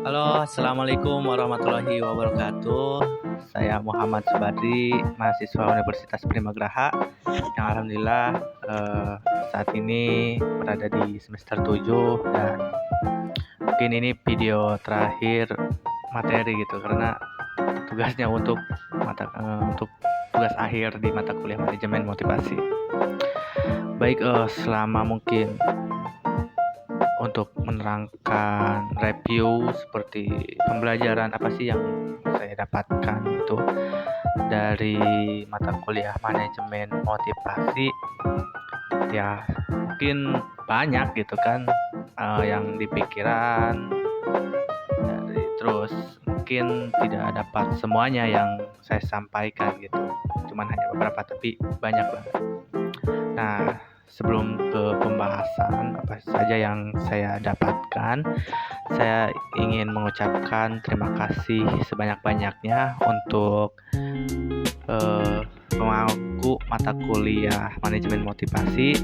Halo, assalamualaikum warahmatullahi wabarakatuh. Saya Muhammad Subadri, mahasiswa Universitas Primagraha, yang alhamdulillah eh, saat ini berada di semester 7 dan mungkin ini video terakhir materi gitu karena tugasnya untuk tugas akhir di mata kuliah manajemen motivasi. Baik, selama mungkin untuk menerangkan review seperti pembelajaran apa sih yang saya dapatkan itu dari mata kuliah manajemen motivasi, ya mungkin banyak gitu kan, yang dipikiran dari terus mungkin tidak dapat semuanya yang saya sampaikan gitu, cuman hanya beberapa tapi banyak banget. Nah, sebelum ke pembahasan apa saja yang saya dapatkan, saya ingin mengucapkan terima kasih sebanyak-banyaknya untuk pemangku mata kuliah manajemen motivasi,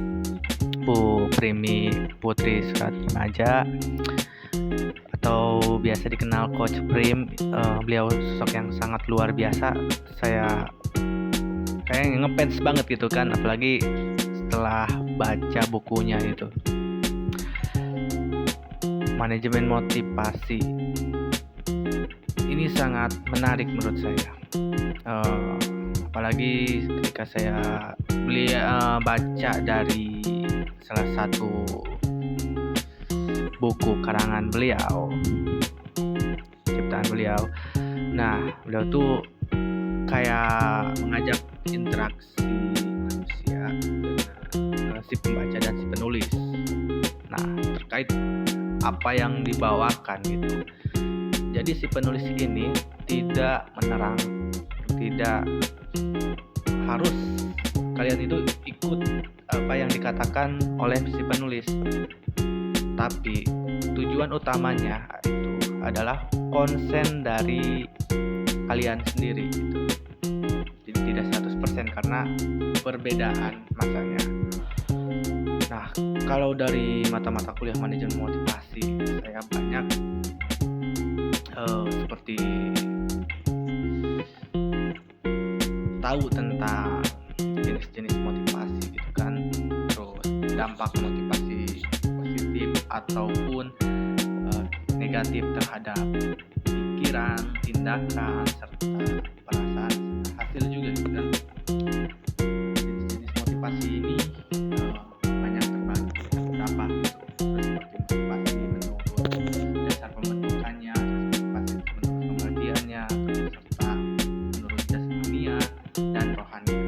Bu Primi Putri Suratimaja atau biasa dikenal Coach Prim. Beliau sosok yang sangat luar biasa. Saya kayak ngefans banget gitu kan, apalagi setelah baca bukunya itu, manajemen motivasi. Ini sangat menarik menurut saya. Apalagi ketika saya baca dari salah satu buku karangan beliau, ciptaan beliau. Nah, beliau tuh kayak mengajak interaksi manusia dengan si pembaca dan si penulis. Nah, terkait apa yang dibawakan gitu. Jadi si penulis ini tidak harus kalian itu ikut apa yang dikatakan oleh si penulis, tapi tujuan utamanya itu adalah konsen dari kalian sendiri gitu. Jadi tidak 100% karena perbedaan masanya. Nah, kalau dari mata-mata kuliah manajemen motivasi, saya banyak seperti tahu tentang jenis-jenis motivasi gitu kan, terus dampak motivasi positif ataupun negatif terhadap pikiran, tindakan, serta perasaan, hasil juga gitu kan. Jenis-jenis motivasi ini banyak terbagi beberapa gitu, seperti motivasi menurut dasar pembentukannya, motivasi menurut pembagiannya, serta menurut jasmania dan rohania.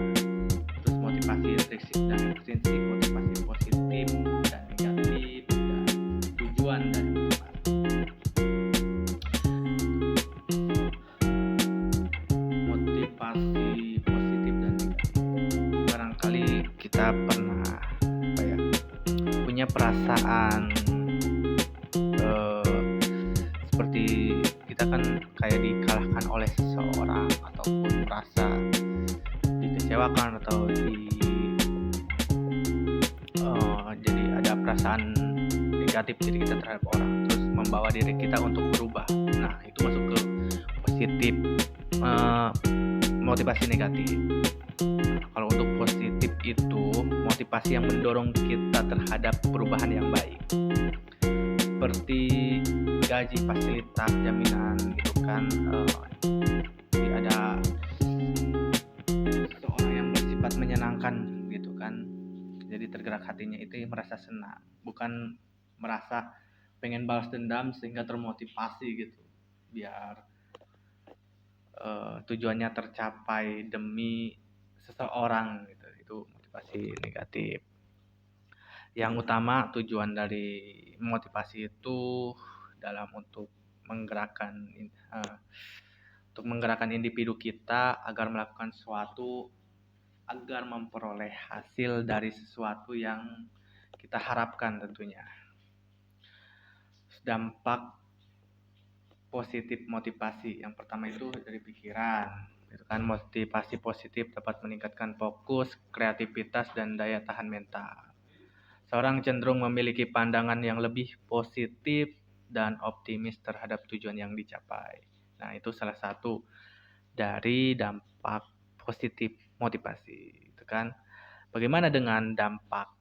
Terus motivasi intrinsik dan ekstrinsik, motivasi positif dan negatif, dan tujuan dan motivasi positif dan negatif. Barangkali kita pernah punya perasaan seperti kita kan kayak dikalahkan oleh seseorang ataupun merasa dikecewakan atau jadi ada perasaan negatif diri kita terhadap orang, terus membawa diri kita untuk berubah. Nah, itu masuk ke positif, motivasi negatif. Nah, kalau untuk positif itu motivasi yang mendorong kita terhadap perubahan yang baik, seperti gaji, fasilitas, jaminan gitu kan. Jadi ada seseorang yang bersifat menyenangkan gitu kan, jadi tergerak hatinya itu merasa senang, bukan merasa pengen balas dendam sehingga termotivasi gitu biar tujuannya tercapai demi seseorang gitu. Itu motivasi negatif. Yang utama tujuan dari motivasi itu dalam untuk menggerakkan individu kita agar melakukan sesuatu, agar memperoleh hasil dari sesuatu yang kita harapkan tentunya. Dampak positif motivasi, yang pertama itu dari pikiran gitu kan. Motivasi positif dapat meningkatkan fokus, kreativitas, dan daya tahan mental. Seorang cenderung memiliki pandangan yang lebih positif dan optimis terhadap tujuan yang dicapai. Nah, itu salah satu dari dampak positif motivasi, itu kan. Bagaimana dengan dampak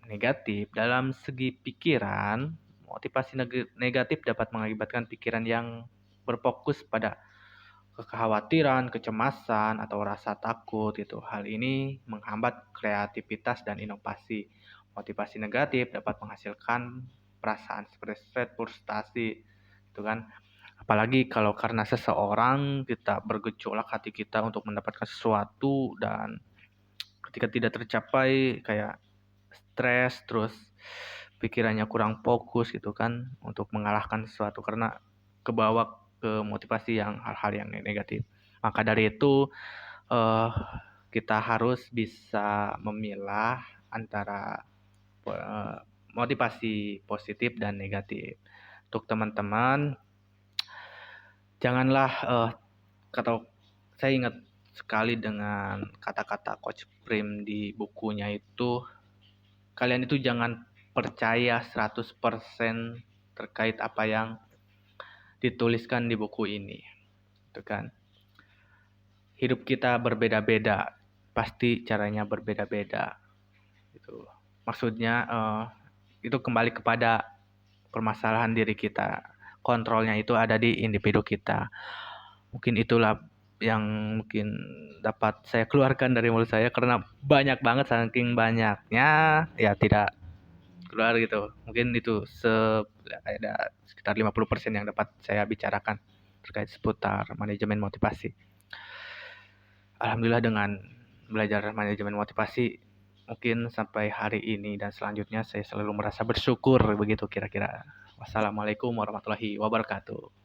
negatif? Dalam segi pikiran, motivasi negatif dapat mengakibatkan pikiran yang berfokus pada kekhawatiran, kecemasan, atau rasa takut itu. Hal ini menghambat kreativitas dan inovasi. Motivasi negatif dapat menghasilkan perasaan seperti stres, frustasi, itu kan. Apalagi kalau karena seseorang kita bergejolak hati kita untuk mendapatkan sesuatu dan ketika tidak tercapai kayak stres, terus pikirannya kurang fokus gitu kan untuk mengalahkan sesuatu karena kebawa ke motivasi yang hal-hal yang negatif. Maka dari itu eh, kita harus bisa memilah antara eh, motivasi positif dan negatif. Untuk teman-teman, janganlah atau saya ingat sekali dengan kata-kata Coach Prim di bukunya itu, kalian itu jangan percaya 100% terkait apa yang dituliskan di buku ini. Itu kan. Hidup kita berbeda-beda, pasti caranya berbeda-beda. Itu. Maksudnya itu kembali kepada permasalahan diri kita. Kontrolnya itu ada di individu kita. Mungkin itulah yang mungkin dapat saya keluarkan dari mulut saya karena banyak banget, saking banyaknya ya tidak keluar gitu. Mungkin itu ada sekitar 50% yang dapat saya bicarakan terkait seputar manajemen motivasi. Alhamdulillah dengan belajar manajemen motivasi mungkin sampai hari ini dan selanjutnya saya selalu merasa bersyukur begitu kira-kira. Wassalamualaikum warahmatullahi wabarakatuh.